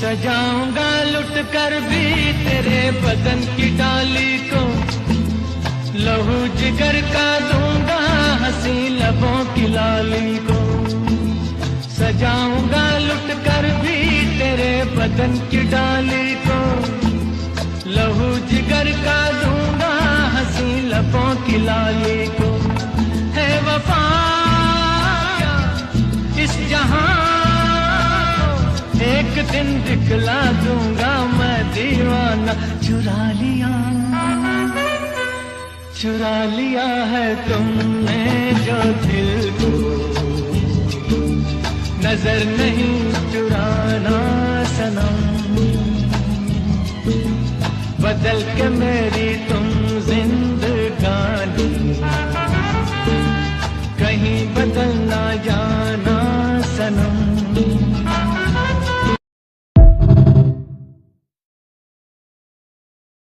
सजाऊंगा लुट कर भी तेरे बदन की डाली को, लहू जिगर का दूंगा हंसी लबों की लाली को। सजाऊंगा लुट कर भी तेरे बदन की डाली को, लहू जिगर का दूंगा हंसी लबों की लाली को। है वफा इस जहां को एक दिन दिखला दूंगा मैं दीवाना। चुरा लिया है तुमने जो दिल को, नजर नहीं चुराना सनम, बदल के मेरी